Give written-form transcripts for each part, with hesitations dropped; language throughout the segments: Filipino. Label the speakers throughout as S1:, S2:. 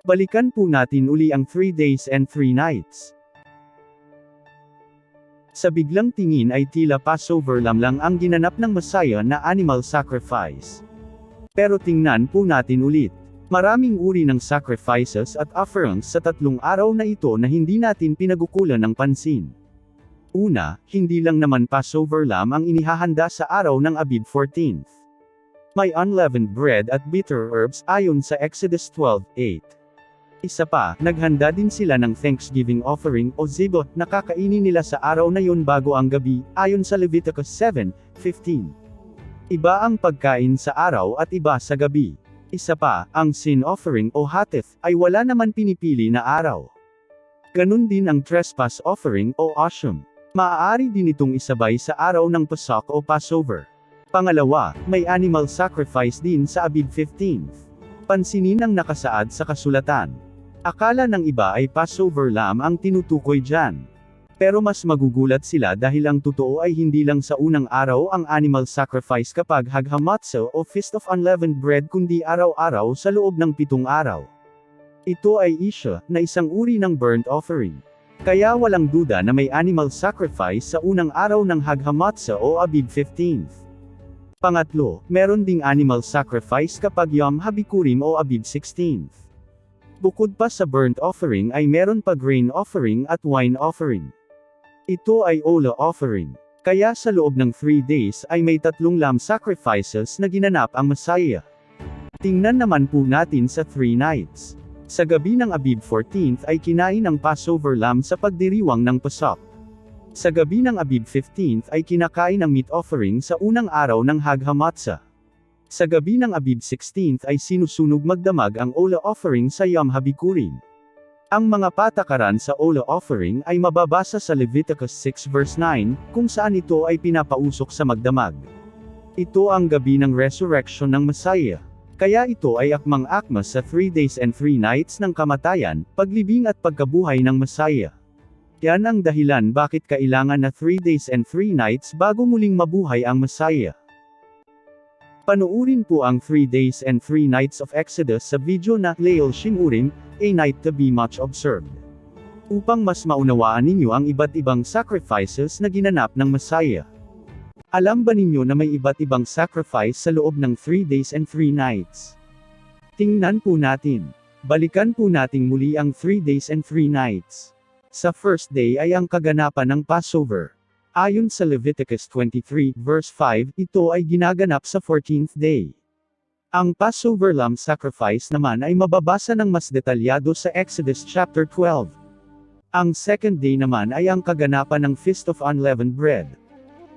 S1: Balikan po natin uli ang 3 days and 3 nights. Sa biglang tingin ay tila Passover lamb lang ang ginanap ng Messiah na animal sacrifice. Pero tingnan po natin ulit. Maraming uri ng sacrifices at offerings sa 3 araw na ito na hindi natin pinagukulan ng pansin. Una, hindi lang naman Passover lamb ang inihahanda sa araw ng Abib 14th. May unleavened bread at bitter herbs ayon sa Exodus 12:8. Isa pa, naghanda din sila ng Thanksgiving offering o zebot na kakainin nila sa araw na yun bago ang gabi, ayon sa Leviticus 7:15. Iba ang pagkain sa araw at iba sa gabi. Isa pa, ang sin offering o hatith ay wala naman pinipili na araw. Ganun din ang trespass offering o asham. Maaari din itong isabay sa araw ng Pesach o Passover. Pangalawa, may animal sacrifice din sa Abib 15th. Pansinin ang nakasaad sa kasulatan. Akala ng iba ay Passover lamb ang tinutukoy dyan. Pero mas magugulat sila dahil ang totoo ay hindi lang sa unang araw ang animal sacrifice kapag Hag HaMatzah o Feast of Unleavened Bread kundi araw-araw sa loob ng 7 araw. Ito ay Isha, na isang uri ng burnt offering. Kaya walang duda na may animal sacrifice sa unang araw ng Hag HaMatzah o Abib 15th. Pangatlo, meron ding animal sacrifice kapag Yom HaBikurim o Abib 16th. Bukod pa sa burnt offering ay meron pa grain offering at wine offering. Ito ay Ola offering. Kaya sa loob ng 3 days ay may 3 lamb sacrifices na ginanap ang Messiah. Tingnan naman po natin sa 3 nights. Sa gabi ng Abib 14th ay kinain ang Passover lamb sa pagdiriwang ng Pesach. Sa gabi ng Abib 15th ay kinakain ang meat offering sa unang araw ng Hag HaMatzah. Sa gabi ng Abib 16th ay sinusunog magdamag ang Ola offering sa Yom HaBikurim. Ang mga patakaran sa Ola offering ay mababasa sa Leviticus 6:9, kung saan ito ay pinapausok sa magdamag. Ito ang gabi ng resurrection ng Messiah. Kaya ito ay akmang-akma sa 3 days and 3 nights ng kamatayan, paglibing at pagkabuhay ng Messiah. Yan ang dahilan bakit kailangan na 3 days and 3 nights bago muling mabuhay ang Messiah. Panuurin po ang 3 days and 3 nights of Exodus sa video na Leil Shimurim, A Night to be Much Observed. Upang mas maunawaan ninyo ang iba't ibang sacrifices na ginanap ng Messiah. Alam ba ninyo na may iba't ibang sacrifice sa loob ng 3 days and 3 nights? Tingnan po natin. Balikan po nating muli ang 3 days and 3 nights. Sa first day ay ang kaganapan ng Passover. Ayon sa Leviticus 23:5, ito ay ginaganap sa 14th day. Ang Passover lamb sacrifice naman ay mababasa ng mas detalyado sa Exodus chapter 12. Ang second day naman ay ang kaganapan ng Feast of Unleavened Bread.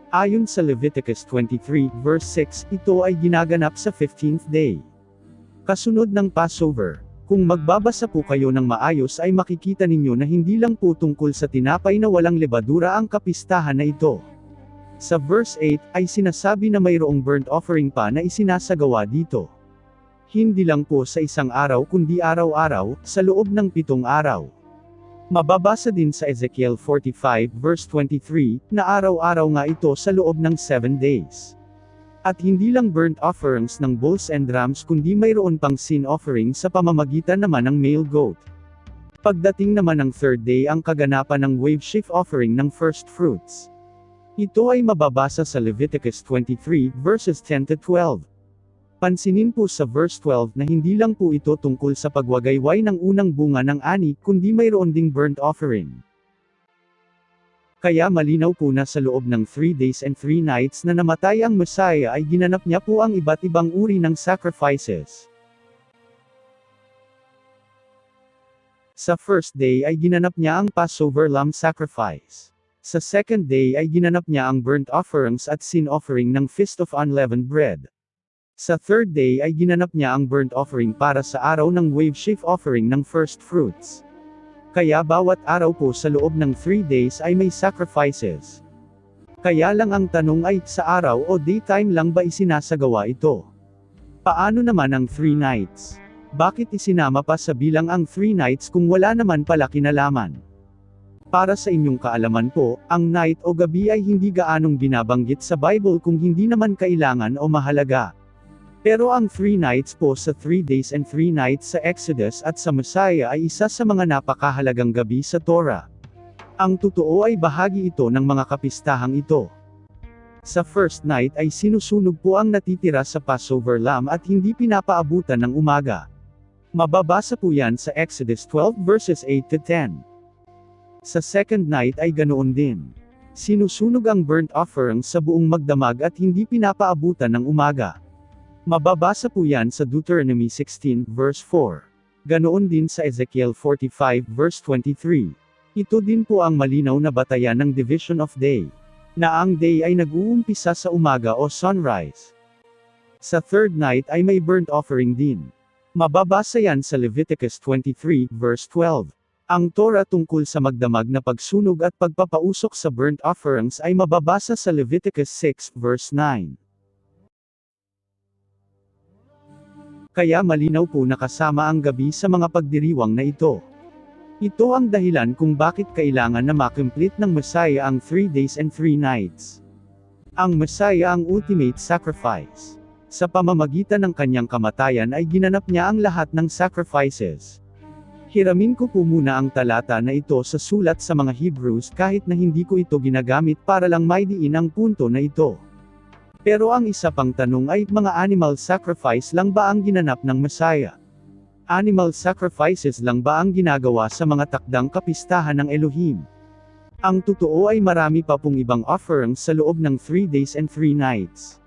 S1: Ayon sa Leviticus 23:6, ito ay ginaganap sa 15th day. Kasunod ng Passover. Kung magbabasa po kayo ng maayos ay makikita ninyo na hindi lang po tungkol sa tinapay na walang lebadura ang kapistahan na ito. Sa verse 8, ay sinasabi na mayroong burnt offering pa na isinasagawa dito. Hindi lang po sa isang araw kundi araw-araw, sa loob ng 7 araw. Mababasa din sa Ezekiel 45:23, na araw-araw nga ito sa loob ng 7 days. At hindi lang burnt offerings ng bulls and rams kundi mayroon pang sin offering sa pamamagitan naman ng male goat. Pagdating naman ng third day ang kaganapan ng wave sheaf offering ng first fruits. Ito ay mababasa sa Leviticus 23:10-12. Pansinin po sa verse 12 na hindi lang po ito tungkol sa pagwagayway ng unang bunga ng ani kundi mayroon ding burnt offering. Kaya malinaw po na sa loob ng 3 days and 3 nights na namatay ang Messiah ay ginanap niya po ang iba't ibang uri ng sacrifices. Sa first day ay ginanap niya ang Passover lamb sacrifice. Sa second day ay ginanap niya ang burnt offerings at sin offering ng Feast of Unleavened Bread. Sa third day ay ginanap niya ang burnt offering para sa araw ng wave sheaf offering ng first fruits. Kaya bawat araw po sa loob ng 3 days ay may sacrifices. Kaya lang ang tanong ay, sa araw o daytime lang ba isinasagawa ito? Paano naman ang 3 nights? Bakit isinama pa sa bilang ang 3 nights kung wala naman pala kinalaman? Para sa inyong kaalaman po, ang night o gabi ay hindi gaanong binabanggit sa Bible kung hindi naman kailangan o mahalaga. Pero ang 3 nights po sa 3 days and 3 nights sa Exodus at sa Mosiah ay isa sa mga napakahalagang gabi sa Torah. Ang totoo ay bahagi ito ng mga kapistahang ito. Sa first night ay sinusunog po ang natitira sa Passover lamb at hindi pinapaabutan ng umaga. Mababasa po yan sa Exodus 12 verses 8 to 10. Sa second night ay ganoon din. Sinusunog ang burnt offering sa buong magdamag at hindi pinapaabutan ng umaga. Mababasa po yan sa Deuteronomy 16 verse 4. Ganoon din sa Ezekiel 45 verse 23. Ito din po ang malinaw na batayan ng division of day. Na ang day ay nag-uumpisa sa umaga o sunrise. Sa third night ay may burnt offering din. Mababasa yan sa Leviticus 23 verse 12. Ang Torah tungkol sa magdamag na pagsunog at pagpapausok sa burnt offerings ay mababasa sa Leviticus 6 verse 9. Kaya malinaw po nakasama ang gabi sa mga pagdiriwang na ito. Ito ang dahilan kung bakit kailangan na makomplete ng Messiah ang 3 days and 3 nights. Ang Messiah ang ultimate sacrifice. Sa pamamagitan ng kanyang kamatayan ay ginanap niya ang lahat ng sacrifices. Hiramin ko po muna ang talata na ito sa sulat sa mga Hebrews kahit na hindi ko ito ginagamit para lang maidiin ang punto na ito. Pero ang isa pang tanong ay, mga animal sacrifice lang ba ang ginanap ng Messiah? Animal sacrifices lang ba ang ginagawa sa mga takdang kapistahan ng Elohim? Ang totoo ay marami pa pong ibang offerings sa loob ng 3 days and 3 nights.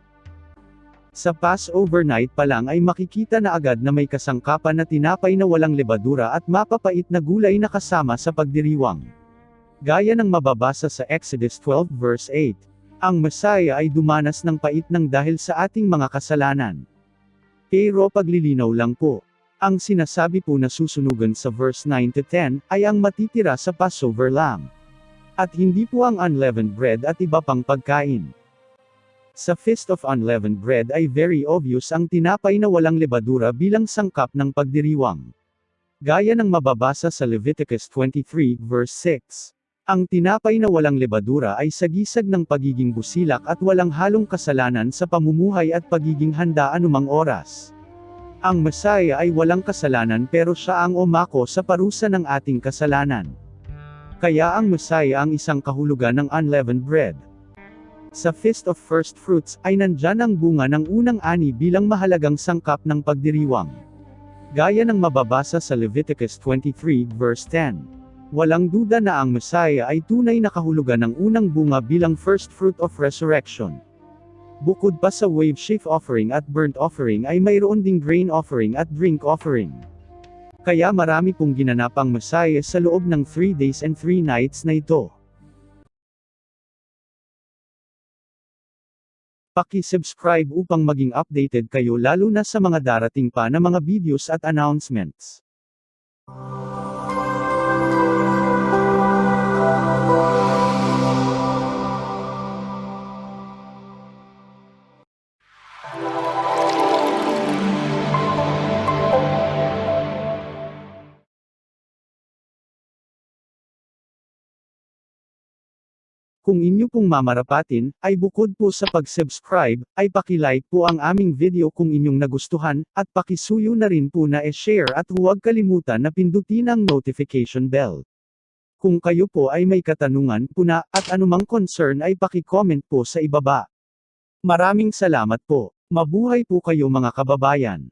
S1: Sa Passover night pa lang ay makikita na agad na may kasangkapan na tinapay na walang lebadura at mapapait na gulay na kasama sa pagdiriwang. Gaya ng mababasa sa Exodus 12 verse 8, ang Messiah ay dumanas ng pait ng dahil sa ating mga kasalanan. Pero paglilinaw lang po, ang sinasabi po na susunugan sa verse 9 to 10 ay ang matitira sa Passover lamb. At hindi po ang unleavened bread at iba pang pagkain. Sa Feast of Unleavened Bread ay very obvious ang tinapay na walang lebadura bilang sangkap ng pagdiriwang. Gaya ng mababasa sa Leviticus 23 verse 6. Ang tinapay na walang lebadura ay sagisag ng pagiging busilak at walang halong kasalanan sa pamumuhay at pagiging handa anumang oras. Ang Messiah ay walang kasalanan pero siya ang umako sa parusa ng ating kasalanan. Kaya ang Messiah ang isang kahulugan ng unleavened bread. Sa Feast of First Fruits, ay nandyan ang bunga ng unang ani bilang mahalagang sangkap ng pagdiriwang. Gaya ng mababasa sa Leviticus 23 verse 10. Walang duda na ang Messiah ay tunay na kahulugan ng unang bunga bilang first fruit of resurrection. Bukod pa sa wave sheaf offering at burnt offering ay mayroon ding grain offering at drink offering. Kaya marami pong ginanap ang Messiah sa loob ng 3 days and 3 nights na ito. Paki-subscribe upang maging updated kayo lalo na sa mga darating pa na mga videos at announcements. Kung inyo pong mamarapatin, ay bukod po sa pag-subscribe, ay paki-like po ang aming video kung inyong nagustuhan, at pakisuyo na rin po na e-share at huwag kalimutan na pindutin ang notification bell. Kung kayo po ay may katanungan po na, at anumang concern ay paki-comment po sa ibaba. Maraming salamat po. Mabuhay po kayo mga kababayan.